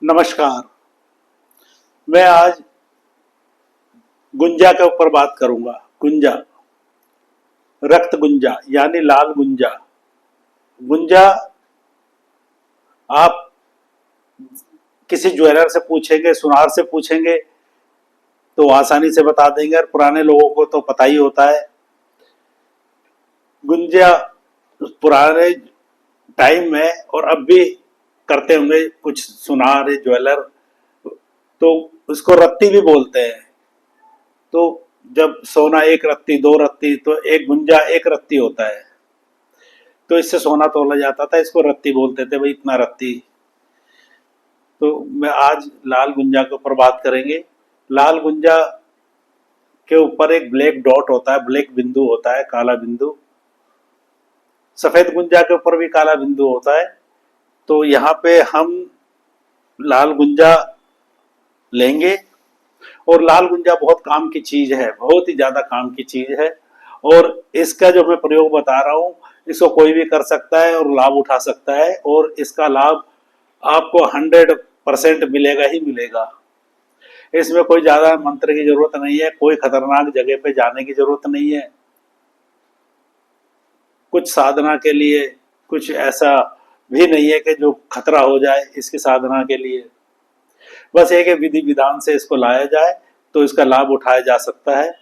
नमस्कार। मैं आज गुंजा के ऊपर बात करूंगा। गुंजा, रक्त गुंजा यानी लाल गुंजा। गुंजा आप किसी ज्वेलर से पूछेंगे, सुनार से पूछेंगे तो आसानी से बता देंगे, और पुराने लोगों को तो पता ही होता है। गुंजा पुराने टाइम में और अब भी करते होंगे कुछ सुनार ज्वेलर, तो उसको रत्ती भी बोलते हैं। तो जब सोना एक रत्ती, दो रत्ती, तो एक गुंजा एक रत्ती होता है, तो इससे सोना तोला जाता था। इसको रत्ती बोलते थे, भाई इतना रत्ती। तो मैं आज लाल गुंजा के ऊपर बात करेंगे। लाल गुंजा के ऊपर एक ब्लैक डॉट होता है, ब्लैक बिंदु होता है, काला बिंदु। सफेद गुंजा के ऊपर भी काला बिंदु होता है। तो यहाँ पे हम लाल गुंजा लेंगे, और लाल गुंजा बहुत काम की चीज है, बहुत ही ज्यादा काम की चीज है। और इसका जो मैं प्रयोग बता रहा हूँ, इसको कोई भी कर सकता है और लाभ उठा सकता है, और इसका लाभ आपको 100% मिलेगा ही मिलेगा। इसमें कोई ज्यादा मंत्र की जरूरत नहीं है, कोई खतरनाक जगह पे जाने की जरूरत नहीं है, कुछ साधना के लिए कुछ ऐसा भी नहीं है कि जो खतरा हो जाए इसकी साधना के लिए। बस एक विधि विधान से इसको लाया जाए तो इसका लाभ उठाया जा सकता है।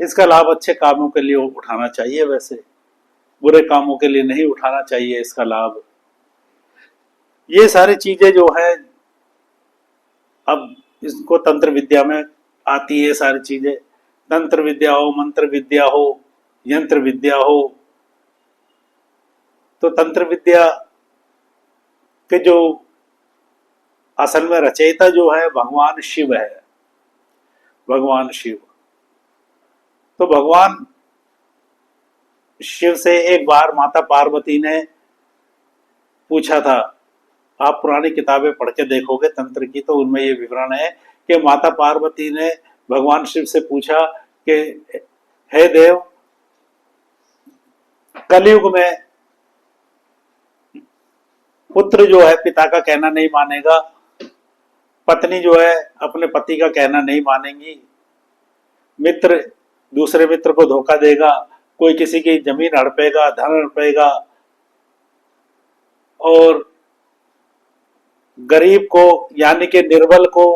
इसका लाभ अच्छे कामों के लिए उठाना चाहिए, वैसे बुरे कामों के लिए नहीं उठाना चाहिए इसका लाभ। ये सारी चीजें जो है, अब इसको तंत्र विद्या में आती है सारी चीजें। तंत्र विद्या हो, मंत्र विद्या हो, यंत्र विद्या हो, तो तंत्र विद्या के जो असल में रचयिता जो है भगवान शिव है। भगवान शिव, तो भगवान शिव से एक बार माता पार्वती ने पूछा था। आप पुरानी किताबें पढ़ के देखोगे तंत्र की, तो उनमें ये विवरण है कि माता पार्वती ने भगवान शिव से पूछा कि हे देव, कलयुग में पुत्र जो है पिता का कहना नहीं मानेगा, पत्नी जो है अपने पति का कहना नहीं मानेंगी, मित्र दूसरे मित्र को धोखा देगा, कोई किसी की जमीन हड़पेगा, धन हड़पेगा, और गरीब को यानी कि निर्बल को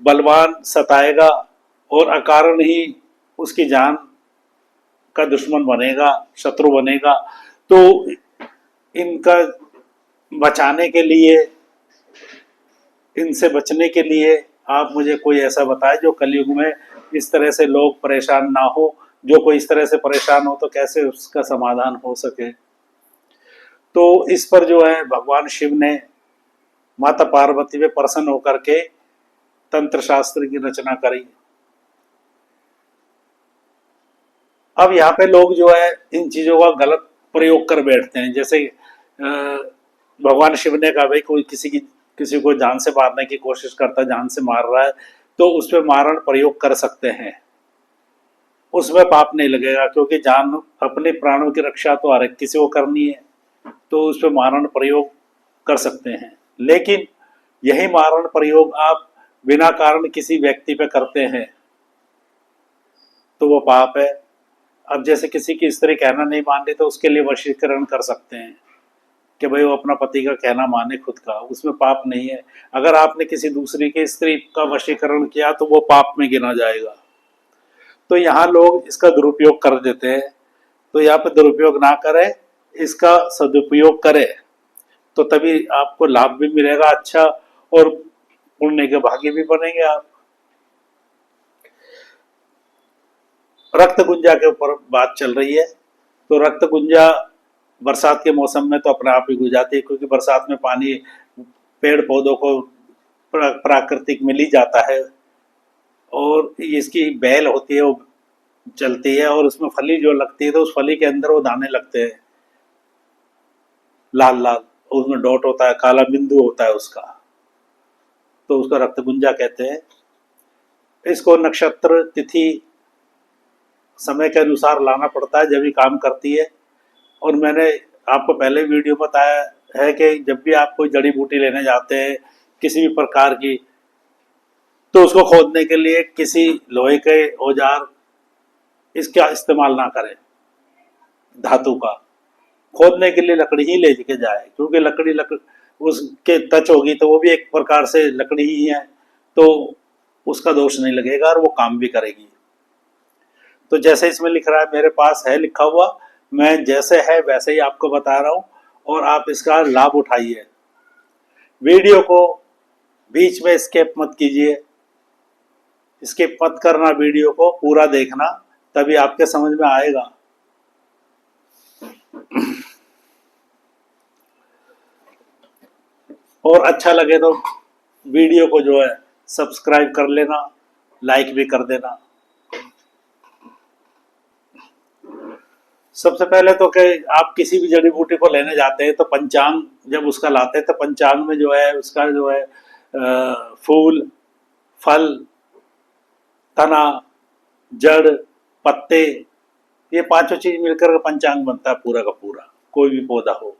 बलवान सताएगा, और अकारण ही उसकी जान का दुश्मन बनेगा, शत्रु बनेगा। तो इनका बचाने के लिए, इनसे बचने के लिए आप मुझे कोई ऐसा बताएं जो कलयुग में इस तरह से लोग परेशान ना हो। जो कोई इस तरह से परेशान हो तो कैसे उसका समाधान हो सके। तो इस पर जो है भगवान शिव ने माता पार्वती पे प्रसन्न होकर के तंत्र शास्त्र की रचना करी। अब यहाँ पे लोग जो है इन चीजों का गलत प्रयोग कर बैठते हैं। जैसे भगवान शिव ने कहा, भाई कोई किसी को जान से मारने की कोशिश करता है, जान से मार रहा है, तो उस पर मारण प्रयोग कर सकते हैं, उसमें पाप नहीं लगेगा, क्योंकि जान अपने प्राणों की रक्षा तो हर किसी को करनी है, तो उस पर मारण प्रयोग कर सकते हैं। लेकिन यही मारण प्रयोग आप बिना कारण किसी व्यक्ति पे करते हैं तो वो पाप है। अब जैसे किसी की स्त्री कहना नहीं मान रही, तो उसके लिए वशीकरण कर सकते हैं कि भाई वो अपना पति का कहना माने खुद का, उसमें पाप नहीं है। अगर आपने किसी दूसरी की स्त्री का वशीकरण किया तो वो पाप में गिना जाएगा। तो यहाँ लोग इसका दुरुपयोग कर देते हैं। तो यहाँ पे दुरुपयोग ना करें, इसका सदुपयोग करें, तो तभी आपको लाभ भी मिलेगा अच्छा, और पुण्य के भागी भी बनेंगे आप। रक्त गुंजा के ऊपर बात चल रही है। तो रक्त गुंजा बरसात के मौसम में तो अपने आप ही हो जाती है, क्योंकि बरसात में पानी पेड़ पौधों को प्राकृतिक मिल ही जाता है, और इसकी बेल होती है वो चलती है, और उसमें फली जो लगती है, तो उस फली के अंदर वो दाने लगते हैं लाल लाल, उसमें डॉट होता है, काला बिंदु होता है उसका, तो उसको रक्त गुंजा कहते हैं। इसको नक्षत्र तिथि समय के अनुसार लाना पड़ता है, जब भी काम करती है। और मैंने आपको पहले वीडियो बताया है कि जब भी आप कोई जड़ी बूटी लेने जाते हैं किसी भी प्रकार की, तो उसको खोदने के लिए किसी लोहे के औजार इसका इस्तेमाल ना करें। धातु का खोदने के लिए लकड़ी ही लेके जाए, क्योंकि लकड़ी उसके टच होगी तो वो भी एक प्रकार से लकड़ी ही है, तो उसका दोष नहीं लगेगा और वो काम भी करेगी। तो जैसे इसमें लिख रहा है, मेरे पास है लिखा हुआ, मैं जैसे है वैसे ही आपको बता रहा हूँ और आप इसका लाभ उठाइए। वीडियो को बीच में स्किप मत कीजिए, स्किप मत करना, वीडियो को पूरा देखना, तभी आपके समझ में आएगा। और अच्छा लगे तो वीडियो को जो है सब्सक्राइब कर लेना, लाइक भी कर देना। सबसे पहले तो कि आप किसी भी जड़ी बूटी को लेने जाते हैं तो पंचांग जब उसका लाते हैं तो पंचांग में जो है उसका जो है फूल, फल, तना, जड़, पत्ते, ये पांचों चीज मिलकर पंचांग बनता है पूरा का पूरा। कोई भी पौधा हो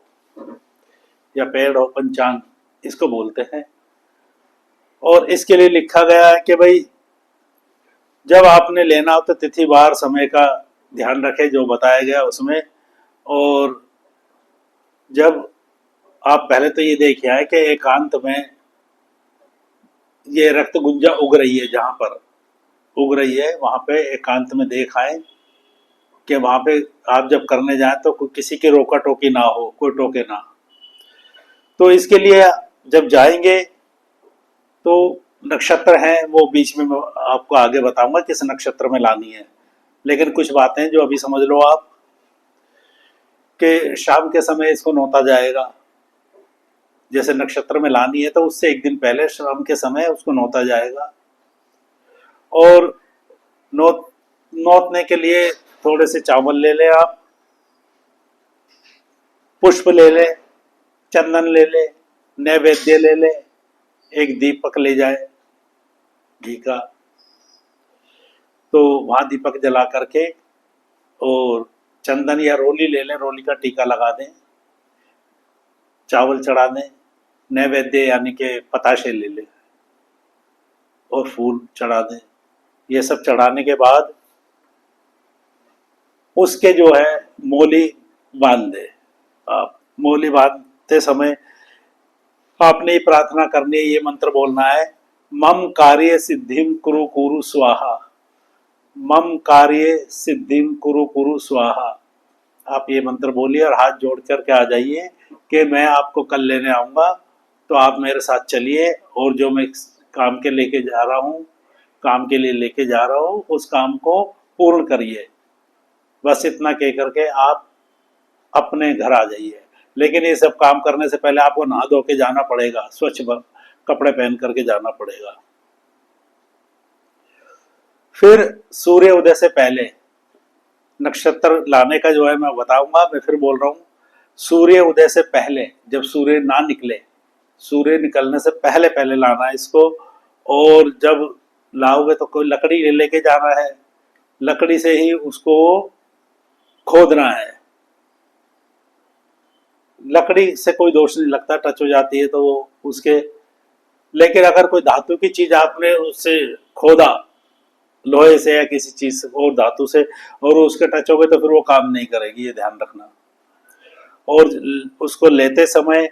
या पेड़ हो, पंचांग इसको बोलते हैं। और इसके लिए लिखा गया है कि भाई जब आपने लेना हो तो तिथि वार समय का ध्यान रखें जो बताया गया उसमें। और जब आप पहले तो ये देखिए आए कि एकांत में ये रक्त गुंजा उग रही है, जहां पर उग रही है वहां पे एकांत में देख आए कि वहां पे आप जब करने जाए तो किसी की रोका टोकी ना हो, कोई टोके ना। तो इसके लिए जब जाएंगे तो नक्षत्र हैं वो बीच में मैं आपको आगे बताऊंगा किस नक्षत्र में लानी है, लेकिन कुछ बातें जो अभी समझ लो आप कि शाम के समय इसको नोता जाएगा। जैसे नक्षत्र में लानी है तो उससे एक दिन पहले शाम के समय उसको नोता जाएगा। और नोतने के लिए थोड़े से चावल ले ले आप, पुष्प ले ले, चंदन ले ले, नैवेद्य ले ले, एक दीपक ले जाए घी का, तो वहां दीपक जला करके और चंदन या रोली ले लें, रोली का टीका लगा दें, चावल चढ़ा दें, नैवेद्य यानी कि पताशे ले लें और फूल चढ़ा दें। ये सब चढ़ाने के बाद उसके जो है मोली बांध दे। आप मोली बांधते समय आपने प्रार्थना करनी है, ये मंत्र बोलना है, मम कार्य सिद्धिम कुरु कुरु स्वाहा, मम कार्य सिद्धिम कुरु कुरु स्वाहा। आप ये मंत्र बोलिए और हाथ जोड़ करके आ जाइए कि मैं आपको कल लेने आऊँगा, तो आप मेरे साथ चलिए और जो मैं काम के लेके जा रहा हूँ, काम के लिए लेके जा रहा हूँ, उस काम को पूर्ण करिए। बस इतना कह करके आप अपने घर आ जाइए। लेकिन ये सब काम करने से पहले आपको नहा धो के जाना पड़ेगा, स्वच्छ कपड़े पहन करके जाना पड़ेगा। फिर सूर्य उदय से पहले नक्षत्र लाने का जो है मैं बताऊंगा, मैं फिर बोल रहा हूँ, सूर्य उदय से पहले, जब सूर्य ना निकले, सूर्य निकलने से पहले पहले लाना है इसको। और जब लाओगे तो कोई लकड़ी लेके जाना है, लकड़ी से ही उसको खोदना है। लकड़ी से कोई दोष नहीं लगता, टच हो जाती है तो उसके, लेकिन अगर कोई धातु की चीज आपने उससे खोदा, लोहे से या किसी चीज से और धातु से, और उसके टच हो गए तो फिर वो काम नहीं करेगी, ये ध्यान रखना। और उसको लेते समय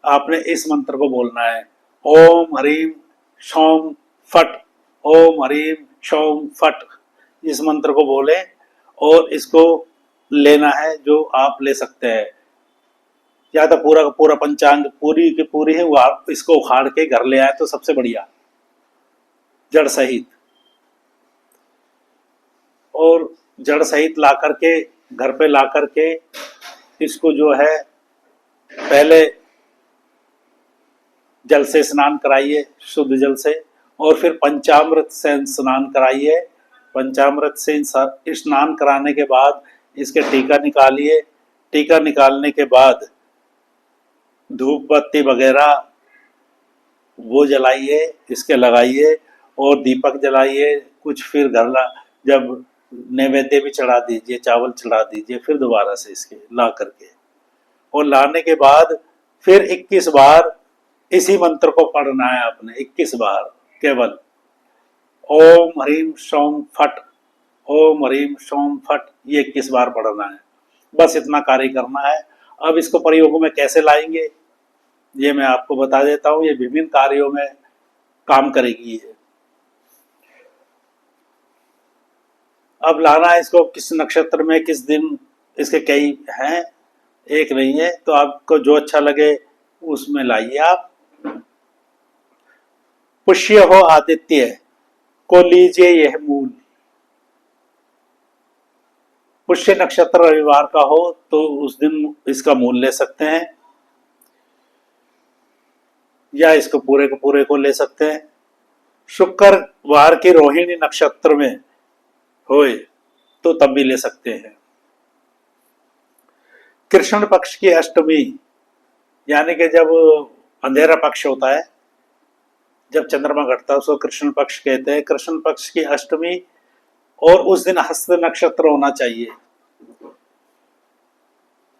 आपने इस मंत्र को बोलना है, ओम ह्रीम शौम फट, ओम ह्रीम शौम फट। इस मंत्र को बोले और इसको लेना है जो आप ले सकते हैं, या तो पूरा का पूरा पंचांग पूरी की पूरी है वो आप इसको उखाड़ के घर ले आए तो सबसे बढ़िया, जड़ सहित। और जड़ सहित ला करके घर पे ला करके इसको जो है पहले जल से स्नान कराइए, शुद्ध जल से, और फिर पंचामृत से स्नान कराइए। पंचामृत से स्नान कराने के बाद इसके टीका निकालिए। टीका निकालने के बाद धूप बत्ती वगैरह वो जलाइए, इसके लगाइए और दीपक जलाइए कुछ। फिर घर जब नैवेद्य भी चढ़ा दीजिए, चावल चढ़ा दीजिए फिर दोबारा से इसके ला करके। और लाने के बाद फिर 21 बार इसी मंत्र को पढ़ना है आपने 21 बार केवल। ओम ह्रीम सोम फट, ओम ह्रीम सोम फट, ये 21 बार पढ़ना है। बस इतना कार्य करना है। अब इसको प्रयोग में कैसे लाएंगे ये मैं आपको बता देता हूँ। ये विभिन्न कार्यों में काम करेगी ये। अब लाना है इसको किस नक्षत्र में, किस दिन, इसके कई हैं, एक नहीं है, तो आपको जो अच्छा लगे उसमें लाइए आप। पुष्य हो आदित्य को लीजिए यह मूल। पुष्य नक्षत्र रविवार का हो तो उस दिन इसका मूल ले सकते हैं, या इसको पूरे को पूरे को ले सकते हैं। शुक्रवार की रोहिणी नक्षत्र में होए तो तब भी ले सकते हैं। कृष्ण पक्ष की अष्टमी, यानी कि जब अंधेरा पक्ष होता है, जब चंद्रमा घटता है उसको कृष्ण पक्ष कहते हैं। कृष्ण पक्ष की अष्टमी, और उस दिन हस्त नक्षत्र होना चाहिए,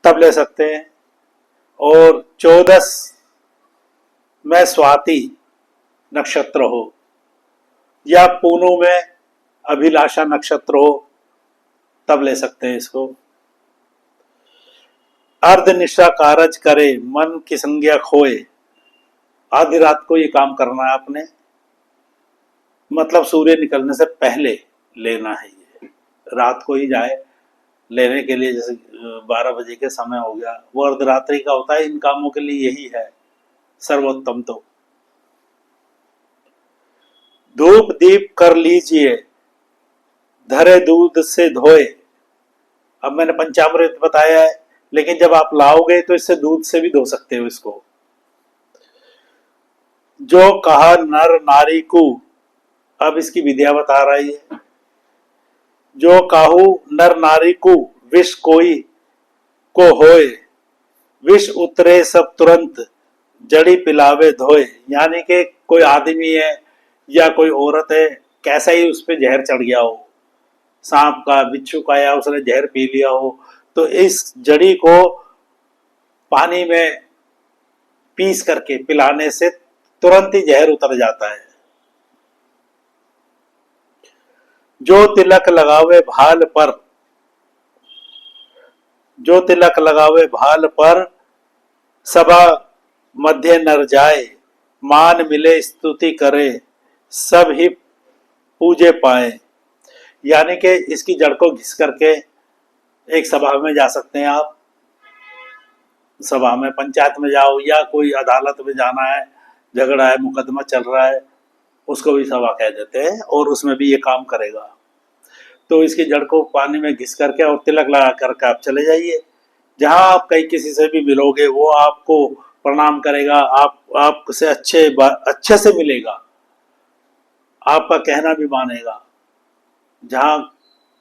तब ले सकते हैं। और 14 में स्वाति नक्षत्र हो, या पूनू में अभिलाषा नक्षत्र हो, तब ले सकते हैं इसको। अर्ध निशा कारज करे मन की संज्ञा खोए, आधी रात को ये काम करना है आपने, मतलब सूर्य निकलने से पहले लेना है ये, रात को ही जाए लेने के लिए। जैसे 12 बजे के समय हो गया, वो अर्धरात्रि का होता है। इन कामों के लिए यही है सर्वोत्तम। तो धूप दीप कर लीजिए धरे दूध से धोए। अब मैंने पंचामृत बताया है, लेकिन जब आप लाओगे तो इससे दूध से भी धो सकते हो इसको। जो कहा नर नारी को, अब इसकी विद्या बता रही है। जो काहू नर नारी को विष कोई को होए, विष उतरे सब तुरंत जड़ी पिलावे धोए। यानी कि कोई आदमी है या कोई औरत है, कैसा ही उस पर जहर चढ़ गया हो, सांप का, बिच्छू का, या उसने जहर पी लिया हो, तो इस जड़ी को पानी में पीस करके पिलाने से तुरंत ही जहर उतर जाता है। जो तिलक लगावे भाल पर, जो तिलक लगावे भाल पर, सभा मध्य नर जाए, मान मिले स्तुति करे, सब ही पूजे पाए। यानी कि इसकी जड़ को घिस करके एक सभा में जा सकते हैं आप, सभा में, पंचायत में जाओ, या कोई अदालत में जाना है, झगड़ा है, मुकदमा चल रहा है, उसको भी सभा कह देते हैं, और उसमें भी ये काम करेगा। तो इसकी जड़ को पानी में घिस करके और तिलक लगा करके आप चले जाइए। जहां आप कहीं किसी से भी मिलोगे वो आपको प्रणाम करेगा, आपसे अच्छे से मिलेगा, आपका कहना भी मानेगा। जहां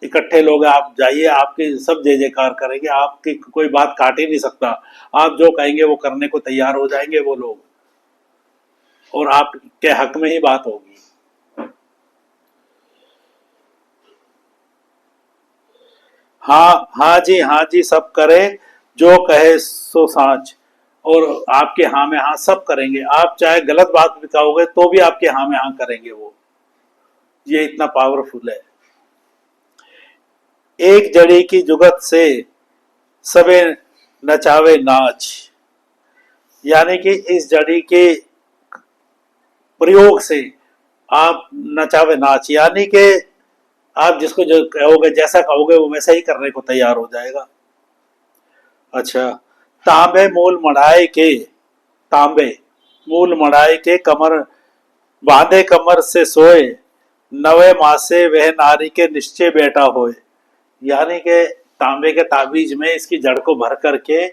इकट्ठे लोग आप जाइए, आपकी सब जय जयकार करेंगे, आपकी कोई बात काट ही नहीं सकता। आप जो कहेंगे वो करने को तैयार हो जाएंगे वो लोग, और आपके हक में ही बात होगी। हाँ जी सब करे, जो कहे सो साच। और आपके हाँ में हाँ सब करेंगे। आप चाहे गलत बात भी कहोगे तो भी आपके हाँ में हाँ करेंगे वो। ये इतना पावरफुल है। एक जड़ी की जुगत से सबे नचावे नाच, यानी कि इस जड़ी के प्रयोग से आप नचावे नाच, यानी कि आप जिसको जो कहोगे, जैसा कहोगे वो वैसा ही करने को तैयार हो जाएगा। अच्छा, तांबे मूल मढ़ाए के, तांबे मूल मढ़ाए के कमर बांधे कमर से सोए, नवे मासे वह नारी के निश्चय बैठा होए। यानी कि तांबे के ताबीज में इसकी जड़ को भर करके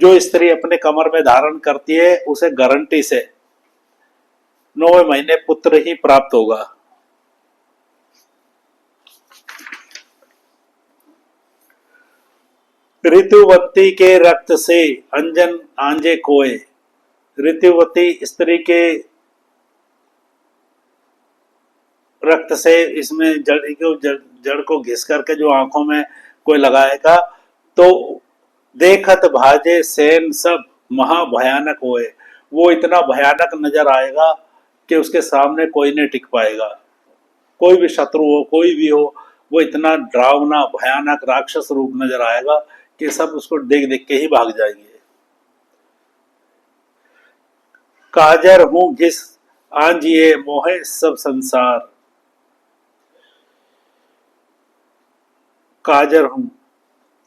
जो स्त्री अपने कमर में धारण करती है उसे गारंटी से 9वें महीने पुत्र ही प्राप्त होगा। ऋतुवती के रक्त से अंजन आंजे कोए। ऋतुवती स्त्री के रक्त से इसमें जड़ को घिस करके जो आंखों में कोई लगाएगा तो देखत भाजे सेन सब महाभयानक होए। वो इतना भयानक नजर आएगा कि उसके सामने कोई नहीं टिक पाएगा। कोई भी शत्रु हो, कोई भी हो, वो इतना डरावना भयानक राक्षस रूप नजर आएगा कि सब उसको देख देख के ही भाग जाएंगे। काजर हूं घिस आंजिए मोहे सब संसार, काजर हूं,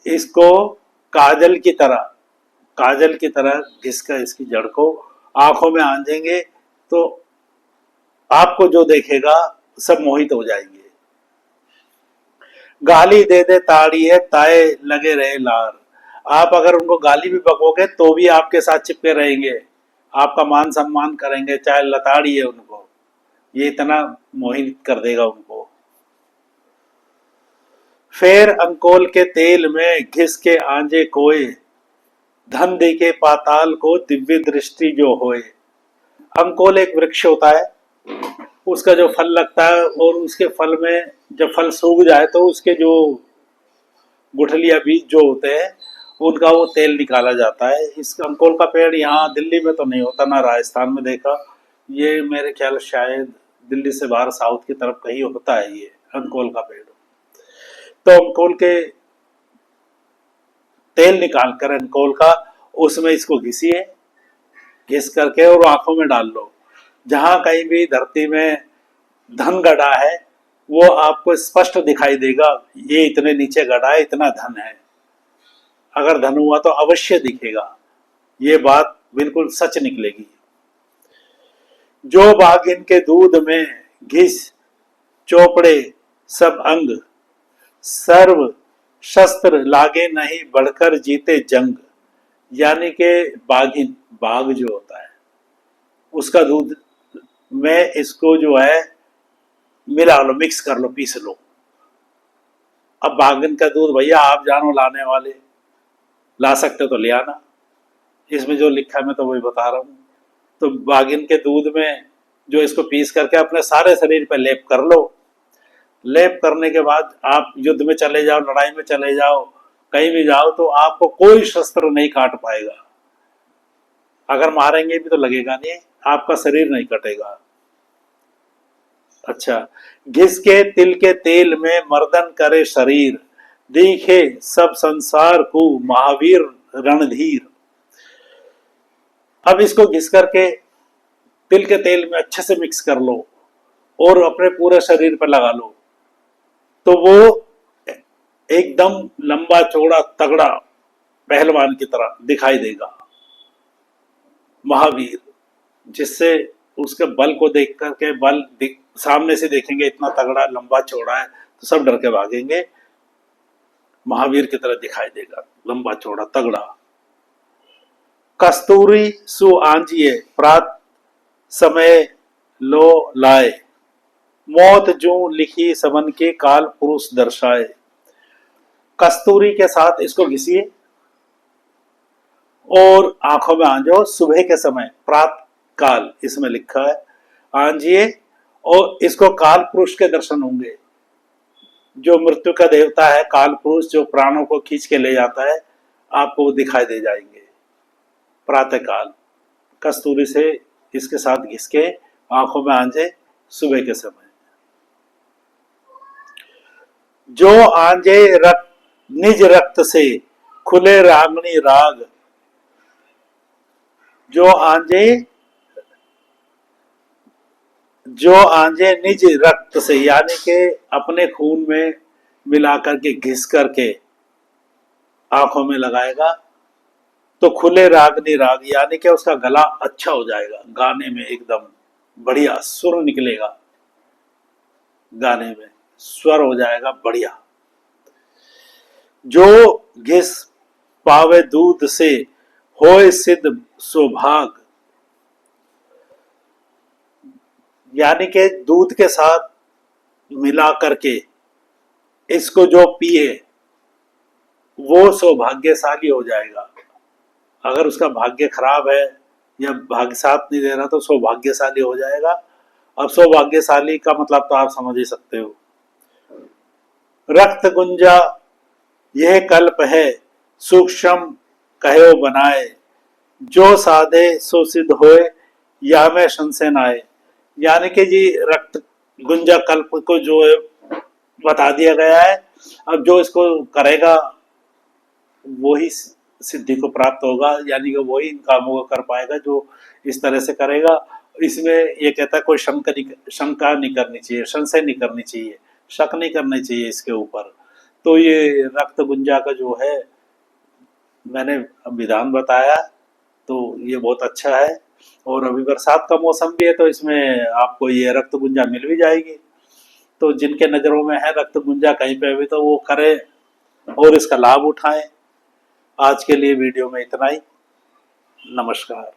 इसको काजल की तरह घिसकर इसकी जड़ को आंखों में आंजेंगे तो आपको जो देखेगा सब मोहित हो जाएंगे। गाली दे दे ताड़ी है ताए लगे रहे लार, आप अगर उनको गाली भी बकोगे तो भी आपके साथ चिपके रहेंगे, आपका मान सम्मान करेंगे, चाहे लताड़ी है उनको, ये इतना मोहित कर देगा उनको। फेर अंकोल के तेल में घिस के आंजे कोय, धन दे के पाताल को दिव्य दृष्टि जो होए। अंकोल एक वृक्ष होता है, उसका जो फल लगता है और उसके फल में जब फल सूख जाए तो उसके जो गुठलिया बीज जो होते हैं उनका वो तेल निकाला जाता है। इस अंकोल का पेड़ यहाँ दिल्ली में तो नहीं होता, ना राजस्थान में देखा, ये मेरे ख्याल शायद दिल्ली से बाहर साउथ की तरफ कहीं होता है ये अंकोल का पेड़। तो अंकोल के तेल निकाल कर अंकोल का उसमें इसको घिसिए, घिस करके और आंखों में डाल लो। जहां कहीं भी धरती में धन गड़ा है वो आपको स्पष्ट दिखाई देगा, ये इतने नीचे गड़ा है, इतना धन है। अगर धन हुआ तो अवश्य दिखेगा, ये बात बिल्कुल सच निकलेगी। जो बागिन के दूध में घिस चोपड़े सब अंग, सर्व शस्त्र लागे नहीं बढ़कर जीते जंग। यानी कि बाघिन, बाघ जो होता है उसका दूध में इसको जो है मिला लो, मिक्स कर लो, पीस लो। अब बाघिन का दूध भैया आप जानो लाने वाले, ला सकते तो ले आना, इसमें जो लिखा है मैं तो वही बता रहा हूँ। तो बाघिन के दूध में जो इसको पीस करके अपने सारे शरीर पर लेप कर लो। लेप करने के बाद आप युद्ध में चले जाओ, लड़ाई में चले जाओ, कहीं भी जाओ तो आपको कोई शस्त्र नहीं काट पाएगा। अगर मारेंगे भी तो लगेगा नहीं, आपका शरीर नहीं कटेगा। अच्छा, घिस के तिल के तेल में मर्दन करे शरीर, दिखे सब संसार को महावीर रणधीर। अब इसको घिस करके तिल के तेल में अच्छे से मिक्स कर लो और अपने पूरे शरीर पर लगा लो, तो वो एकदम लंबा चौड़ा तगड़ा पहलवान की तरह दिखाई देगा, महावीर। जिससे उसके बल को देख करके सामने से देखेंगे इतना तगड़ा लंबा चौड़ा है तो सब डर के भागेंगे, महावीर की तरह दिखाई देगा, लंबा चौड़ा तगड़ा। कस्तूरी सु आंजिए प्रात समय लो लाए, मौत जो लिखी सबन के काल पुरुष दर्शाए। कस्तूरी के साथ इसको घिसिए और आंखों में आंजो सुबह के समय, प्रात काल इसमें लिखा है, आंजिए और इसको काल पुरुष के दर्शन होंगे। जो मृत्यु का देवता है काल पुरुष, जो प्राणों को खींच के ले जाता है, आपको वो दिखाई दे जाएंगे प्रातः काल। कस्तूरी से इसके साथ घिस के आंखों में आंजे सुबह के समय। जो आंजे रक्त निज रक्त से खुले रागनी राग, जो आंजे निज रक्त से यानी कि अपने खून में मिलाकर के घिस करके आंखों में लगाएगा तो खुले रागनी राग यानी कि उसका गला अच्छा हो जाएगा, गाने में एकदम बढ़िया सुर निकलेगा, गाने में स्वर हो जाएगा बढ़िया। जो घिस पावे दूध से होए सिद्ध सौभाग, यानी कि दूध के साथ मिला करके इसको जो पिए वो सौभाग्यशाली हो जाएगा। अगर उसका भाग्य खराब है या भाग्य साथ नहीं दे रहा तो सौभाग्यशाली हो जाएगा। अब सौभाग्यशाली का मतलब तो आप समझ ही सकते हो। रक्त गुंजा यह कल्प है सूक्ष्म कहो बनाए, जो साधे सो सिद्ध होए, या में संशय न आए। यानी कि जी रक्त गुंजा कल्प को जो है बता दिया गया है। अब जो इसको करेगा वो ही सिद्धि को प्राप्त होगा, यानी कि वही इन कामों को कर पाएगा जो इस तरह से करेगा। इसमें ये कहता है कोई शंका नहीं करनी चाहिए, संशय नहीं करनी चाहिए, शक नहीं करनी चाहिए इसके ऊपर। तो ये रक्त गुंजा का जो है मैंने विधान बताया, तो ये बहुत अच्छा है। और अभी बरसात का मौसम भी है, तो इसमें आपको ये रक्त गुंजा मिल भी जाएगी। तो जिनके नज़रों में है रक्त गुंजा कहीं पे भी, तो वो करें और इसका लाभ उठाएं। आज के लिए वीडियो में इतना ही। नमस्कार।